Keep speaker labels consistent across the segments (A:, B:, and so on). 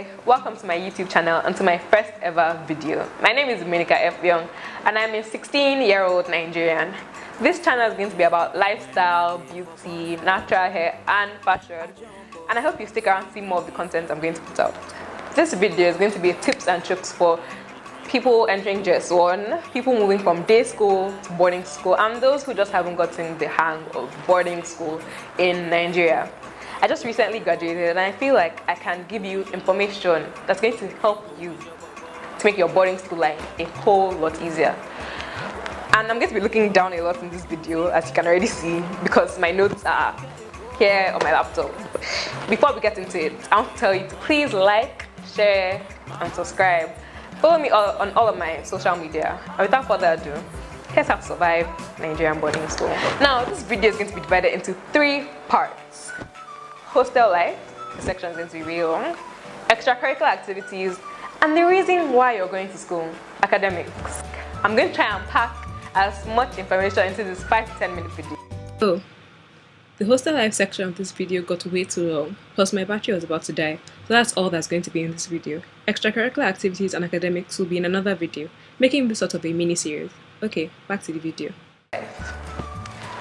A: Hi, welcome to my YouTube channel and to my first ever video. My name is Mminika F. Young and I'm a 16-year-old Nigerian. This channel is going to be about lifestyle, beauty, natural hair and fashion, and I hope you stick around to see more of the content I'm going to put out. This video is going to be tips and tricks for people entering JS1, people moving from day school to boarding school, and those who just haven't gotten the hang of boarding school in Nigeria. I just recently graduated and I feel like I can give you information that's going to help you to make your boarding school life a whole lot easier. And I'm going to be looking down a lot in this video, as you can already see, because my notes are here on my laptop. Before we get into it, I want to tell you to please like, share and subscribe. Follow me on all of my social media. And without further ado, here's how to survive Nigerian boarding school. Now, this video is going to be divided into 3 parts. Hostel life, the section is going to be really long, extracurricular activities, and the reason why you're going to school, academics. I'm going to try and pack as much information into this 5 to 10 minute video.
B: Oh, the hostel life section of this video got way too long, plus my battery was about to die, so that's all that's going to be in this video. Extracurricular activities and academics will be in another video, making this sort of a mini-series. Okay, back to the video.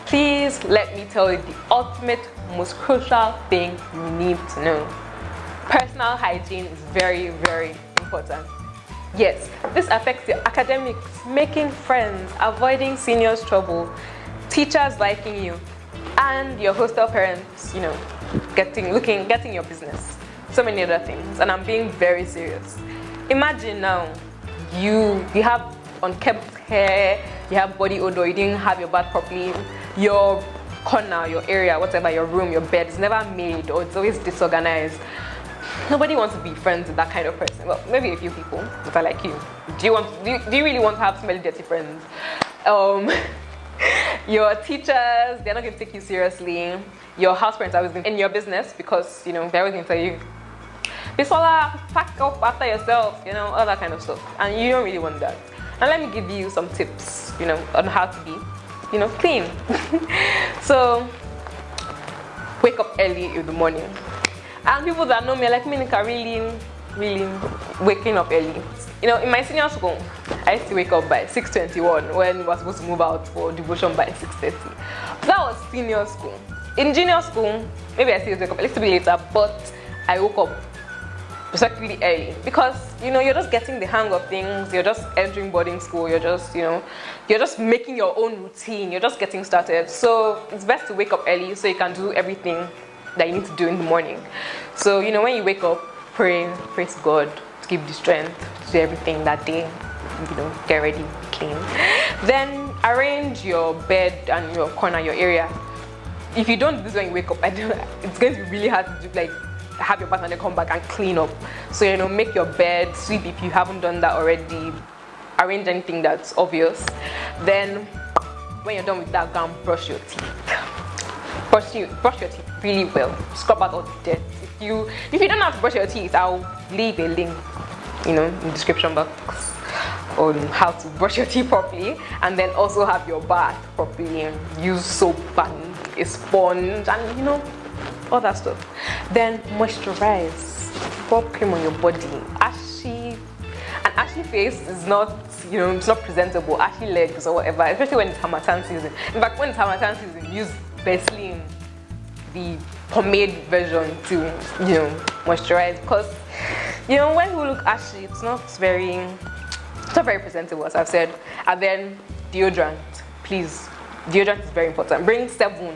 A: Please let me tell you the ultimate, most crucial thing you need to know. Personal hygiene is very, very important. Yes, this affects your academics, making friends, avoiding seniors' trouble, teachers liking you, and your hostel parents, getting your business. So many other things, and I'm being very serious. Imagine now, you have unkempt hair, you have body odor, you didn't have your bath properly, your corner, your area, whatever, your room, your bed is never made, or it's always disorganized. Nobody wants to be friends with that kind of person. Well, maybe a few people that are like you. Do you really want to have smelly, dirty friends? Your teachers, they're not going to take you seriously. Your house parents are always going to in your business because they're always going to tell you, Bisola, pack up after yourself, all that kind of stuff. And you don't really want that. And let me give you some tips, on how to be clean. So, wake up early in the morning. And people that know me are like, Mminika, really waking up early. In my senior school, I used to wake up by 6:21 when we were supposed to move out for devotion by 6:30. That was senior school. In junior school, maybe I still wake up a little bit later, but I woke up respectively early because you're just getting the hang of things. You're just entering boarding school. You're just you're just making your own routine. You're just getting started. So it's best to wake up early so you can do everything that you need to do in the morning. So when you wake up, pray to God to give the strength to do everything that day. Get ready, clean. Then arrange your bed and your corner, your area. If you don't do this when you wake up, it's going to be really hard to do, have your bath and then come back and clean up. So make your bed, sweep if you haven't done that already, arrange anything that's obvious. Then when you're done with that, go and brush your teeth. Brush your teeth really well. Scrub out all the dirt. If you don't have to brush your teeth, I'll leave a link in the description box on how to brush your teeth properly, and then also have your bath properly. Use soap and a sponge and all that stuff. Then moisturize, rub cream on your body. An ashy face is not, it's not presentable. Ashy legs or whatever, especially when it's Harmattan season. In fact, when it's Harmattan season, use Vaseline, the pomade version, to moisturize, because when we look ashy, it's not very presentable, as I've said. And then deodorant, please. Deodorant is very important. Bring 7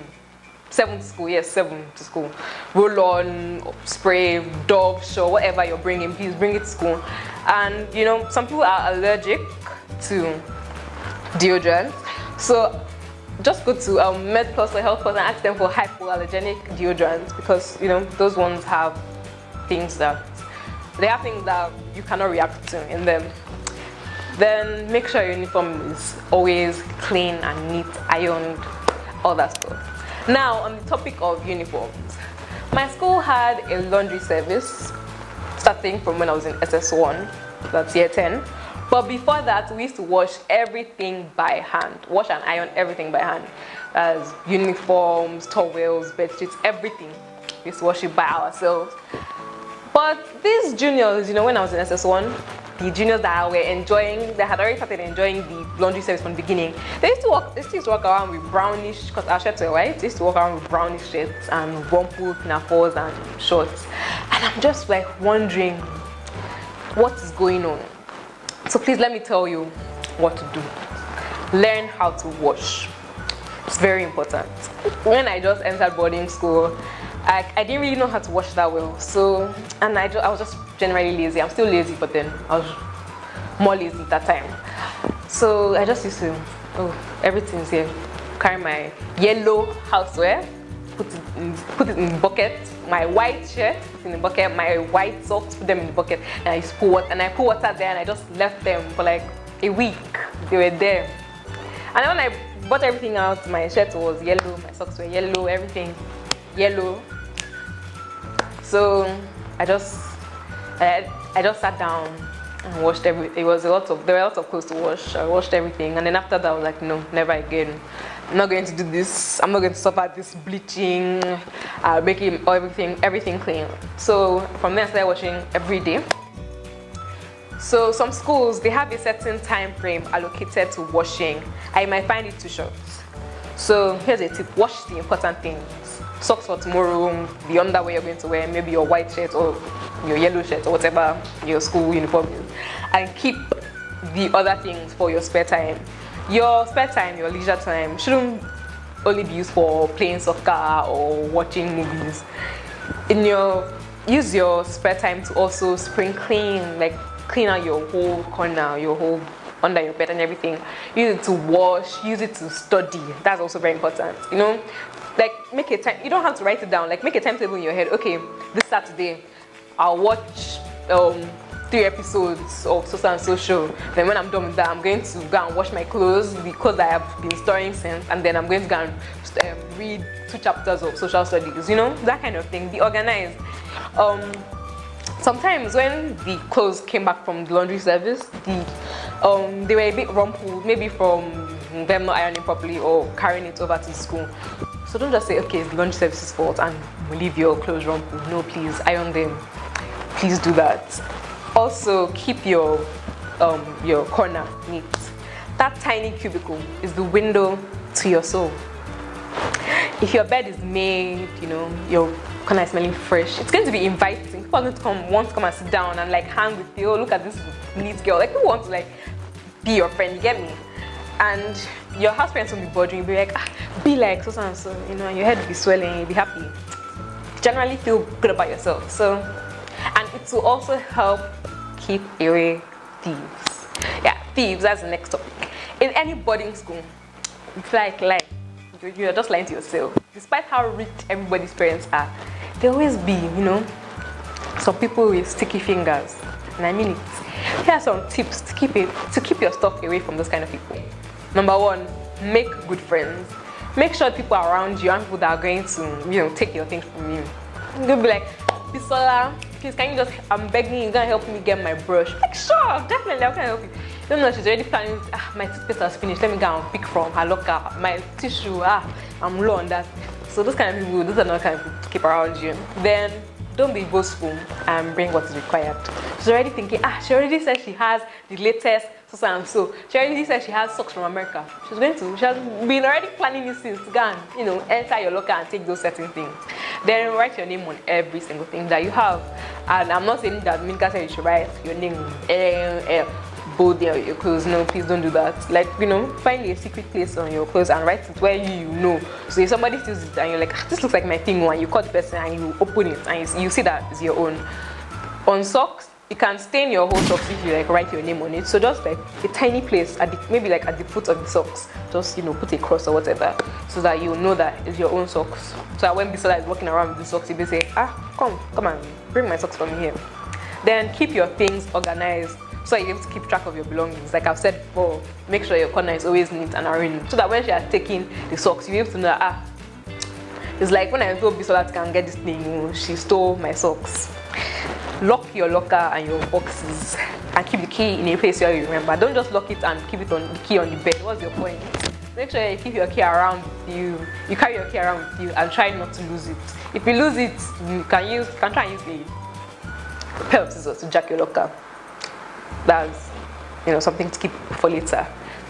A: to school, yes, 7 to school. Roll on, spray, Dove, Shaw, whatever you're bringing, please bring it to school. And some people are allergic to deodorant, so just go to MedPlus or Health Plus and ask them for hypoallergenic deodorant, because those ones have things that you cannot react to in them. Then make sure your uniform is always clean and neat, ironed, all that stuff. Now, on the topic of uniforms, my school had a laundry service starting from when I was in SS1, that's year 10. But before that, we used to wash everything by hand, wash and iron everything by hand. As uniforms, towels, bed sheets, everything. We used to wash it by ourselves. But these juniors, when I was in SS1, the juniors that were enjoying, they had already started enjoying the laundry service from the beginning. They used to walk around with brownish, because our shirts were white. They used to walk around with brownish shirts and rumpled pinafores and shorts. And I'm just like wondering what is going on. So please let me tell you what to do. Learn how to wash. It's very important. When I just entered boarding school, I didn't really know how to wash that well. So, and I was just generally lazy. I'm still lazy, but then I was more lazy at that time. So I just used to, everything's here. Carry my yellow housewear, put it in the bucket. My white shirt, put it in the bucket. My white socks, put them in the bucket. And I just put water there, and I just left them for like a week. They were there. And then when I bought everything out, my shirt was yellow, my socks were yellow, everything yellow. So I just sat down and washed everything. There were a lot of clothes to wash. I washed everything, and then after that I was like, no, never again. I'm not going to do this. I'm not going to suffer this bleaching, making everything clean. So from there I started washing every day. So some schools, they have a certain time frame allocated to washing. I might find it too short. So here's a tip: wash the important things. Socks for tomorrow, the underwear you're going to wear, maybe your white shirt or your yellow shirt or whatever your school uniform is, and keep the other things for your spare time. Your spare time, your leisure time, shouldn't only be used for playing soccer or watching movies. Use your spare time to also spring clean, like clean out your whole corner, your whole under your bed and everything. Use it to wash, use it to study. That's also very important. Like make a time. You don't have to write it down. Like make a timetable in your head. Okay, this Saturday, I'll watch 3 episodes of so and so show. Then when I'm done with that, I'm going to go and wash my clothes, the clothes I have been storing since, and then I'm going to go and read 2 chapters of social studies. That kind of thing. Be organized. Sometimes when the clothes came back from the laundry service, they were a bit rumpled, maybe from them not ironing properly or carrying it over to school. So don't just say, okay, it's the laundry service's fault and leave your clothes rumpled. No, please iron them. Please do that. Also, keep your corner neat. That tiny cubicle is the window to your soul. If your bed is made, your corner is smelling fresh, it's going to be inviting. People are going to want to come and sit down and like hang with you. Oh, look at this neat girl. Like people want to like be your friend. You get me? And your house parents will be bothering you. Be like, be like so and so. And your head will be swelling. You'll be happy. Generally feel good about yourself. So, and it will also help keep away thieves. Yeah, thieves. That's the next topic. In any boarding school, it's like you're just lying to yourself. Despite how rich everybody's parents are, there always be, some people with sticky fingers. And I mean it. Here are some tips to keep your stuff away from those kind of people. Number 1, make good friends. Make sure people around you aren't people that are going to, take your things from you. You'll be like, Bisola, please can you I'm begging you, gonna help me get my brush. Like, sure, definitely, I can help you. You know, she's already planning, my toothpaste has finished, let me go and pick from her locker. My tissue, I'm low on that. So those kind of people, those are not kind of people to keep around you. Then don't be boastful and bring what is required. She's already thinking, she already said she has the latest so and so. She already said she has socks from America. She has been already planning this since to go and, enter your locker and take those certain things. Then write your name on every single thing that you have. And I'm not saying that Mminika said you should write your name bold your clothes. No, please don't do that. Like, find a secret place on your clothes and write it where you know. So if somebody steals it and you're like, this looks like my thing, and you call the person and you open it and you see that it's your own. On socks, you can stain your whole socks if you write your name on it. So just like a tiny place maybe at the foot of the socks, just put a cross or whatever, so that you know that it's your own socks. So that when Bisola is walking around with the socks, you say, come on, bring my socks from here. Then keep your things organized, so you're able to keep track of your belongings. Like I've said before, make sure your corner is always neat and arranged, so that when she has taken the socks, you're able to know that it's like when I told Bisola to get this thing, she stole my socks. Lock your locker and your boxes and keep the key in a place where you remember. Don't just lock it and keep the key on the bed. What's your point? Make sure you keep your key around with you. You carry your key around with you and try not to lose it. If you lose it, you can try and use a pair of scissors to jack your locker. That's, something to keep for later.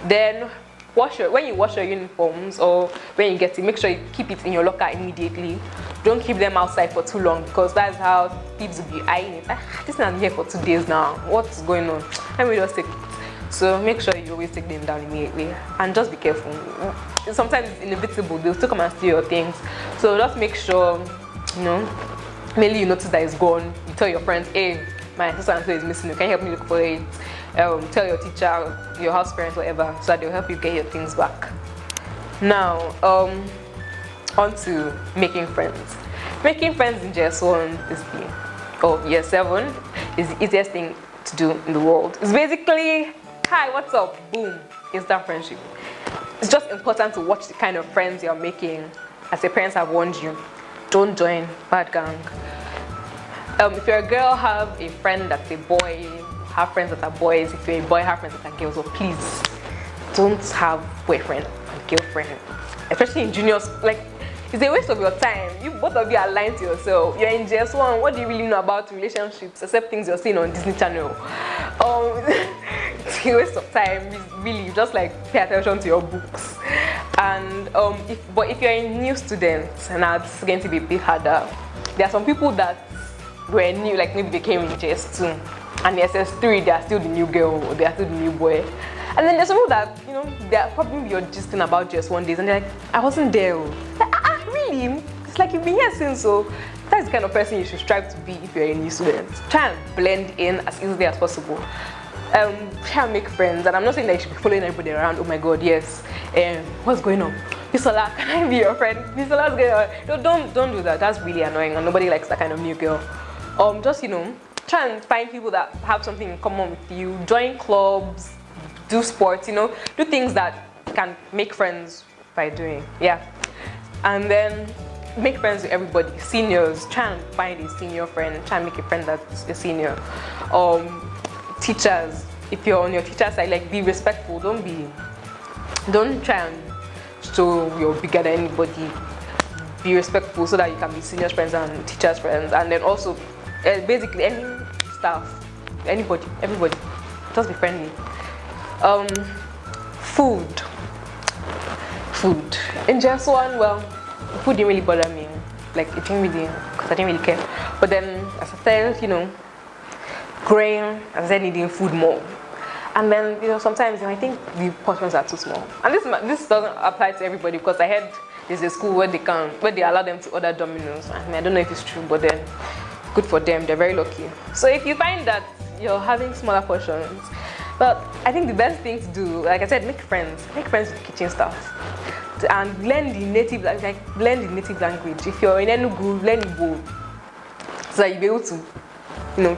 A: Then when you wash your uniforms or when you get it, make sure you keep it in your locker immediately. Don't keep them outside for too long, because that's how thieves will be eyeing it. This is here for 2 days now. What's going on? Let me just take it. So make sure you always take them down immediately, and just be careful. Sometimes it's inevitable, they'll still come and steal your things. So just make sure, mainly you notice that it's gone. You tell your friends, hey, my sister and so is missing. Can you help me look for it? Tell your teacher, your house parents, whatever, so that they'll help you get your things back. Now, on to making friends. Making friends in JS1 year 7 is the easiest thing to do in the world. It's basically, hi, what's up? Boom, instant friendship. It's just important to watch the kind of friends you're making. As your parents have warned you, don't join bad gang. If you're a girl, have a friend that's a boy. Have friends that are boys. If you're a boy, have friends that are girls. So please, don't have boyfriend and girlfriend, especially in juniors. Like, it's a waste of your time. Both of you are lying to yourself. You're in JS1. What do you really know about relationships except things you're seeing on Disney Channel? It's a waste of time. Really, just like pay attention to your books. And if you're a new student, now it's going to be a bit harder. There are some people that were new, like maybe they came in JS2, and in SS3 they are still the new girl or they are still the new boy. And then there's some people that, they're probably you're gisting about JS1 days and they're like, I wasn't there. Like, really? It's like you've been here since, so that's the kind of person you should strive to be if you're a new student. Try and blend in as easily as possible. Try and make friends, and I'm not saying that you should be following everybody around. Oh my god, yes. What's going on? Bisola, can I be your friend? Bisola's going on. Don't do that. That's really annoying, and nobody likes that kind of new girl. Just try and find people that have something in common with you. Join clubs, do sports. Do things that can make friends by doing. Yeah, and then make friends with everybody. Seniors, try and find a senior friend. Try and make a friend that's a senior. Teachers, if you're on your teacher side, like, be respectful. Don't try and show you're bigger than anybody. Be respectful so that you can be seniors friends and teachers friends. And then also, basically any staff, anybody, everybody, just be friendly. Food. In JS1, well, food didn't really bother me. Like, it didn't really, because I didn't really care. But then as I started, growing, I started needing food more. And then, sometimes I think the portions are too small. And this doesn't apply to everybody, because I heard there's a school where they allow them to order Domino's. I don't know if it's true, but then good for them, they're very lucky. So if you find that you're having smaller portions, but I think the best thing to do, like I said, make friends with kitchen staff, and learn the native language. If you're in Enugu, learn Igbo, so that you'll be able to,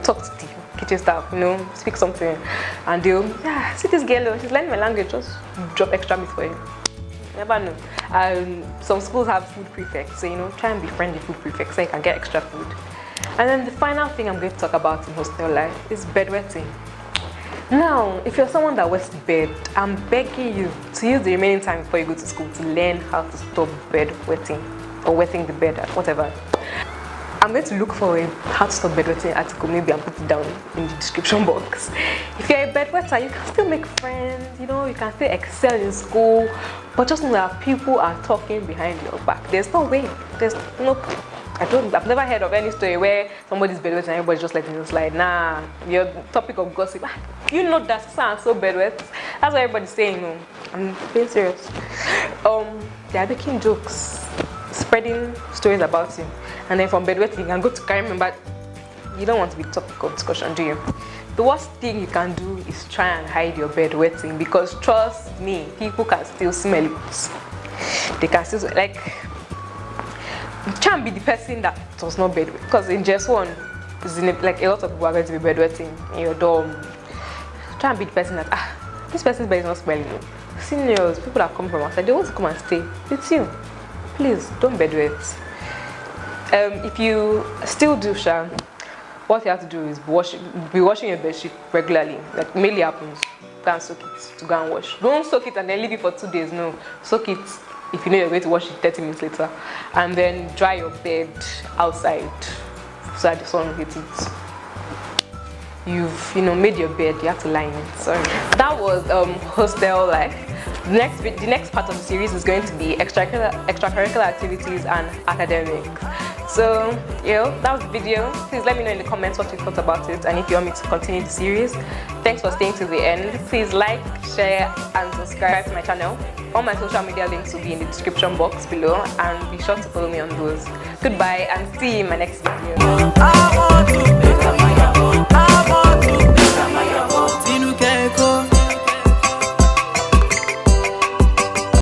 A: talk to the kitchen staff, speak something, and they'll, see this girl, she's learning my language, just drop extra meat for you. Never know. Some schools have food prefects, so try and be friendly food prefects so you can get extra food. And then the final thing I'm going to talk about in hostel life is bedwetting. Now, if you're someone that wets the bed, I'm begging you to use the remaining time before you go to school to learn how to stop bedwetting or wetting the bed, whatever. I'm going to look for a how to stop bedwetting article, maybe, and put it down in the description box. If you're a bedwetter, you can still make friends, you can still excel in school, but just know that people are talking behind your back. There's no way. There's no. I've never heard of any story where somebody's bedwetting and everybody's just letting it slide. Nah, your topic of gossip. That so bedwet. That's what everybody's saying. I'm being serious. They are making jokes, spreading stories about you, and then from bedwetting you can go to crime. But you don't want to be topic of discussion, do you? The worst thing you can do is try and hide your bedwetting, because trust me, people can still smell it. They can still try and be the person that was not bedwet, because in JS1, a lot of people are going to be bedwetting in your dorm. Try and be the person that this person's bed is not smelling. Seniors, people that come from outside, they want to come and stay with you. Please don't bedwet. If you still do what you have to do is be washing your bedsheet regularly. Like mainly happens. Go and soak it to go and wash. Don't soak it and then leave it for 2 days. No, soak it if you know you're going to wash it 30 minutes later, and then dry your bed outside so that the sun will hit it. you've made your bed, you have to lie in it. Sorry. That was Hostel Life. The next part of the series is going to be extracurricular activities and academics. So that was the video. Please let me know in the comments what you thought about it and if you want me to continue the series. Thanks for staying to the end. Please like, share and subscribe to my channel. All my social media links will be in the description box below, and be sure to follow me on those. Goodbye and see you in my next video.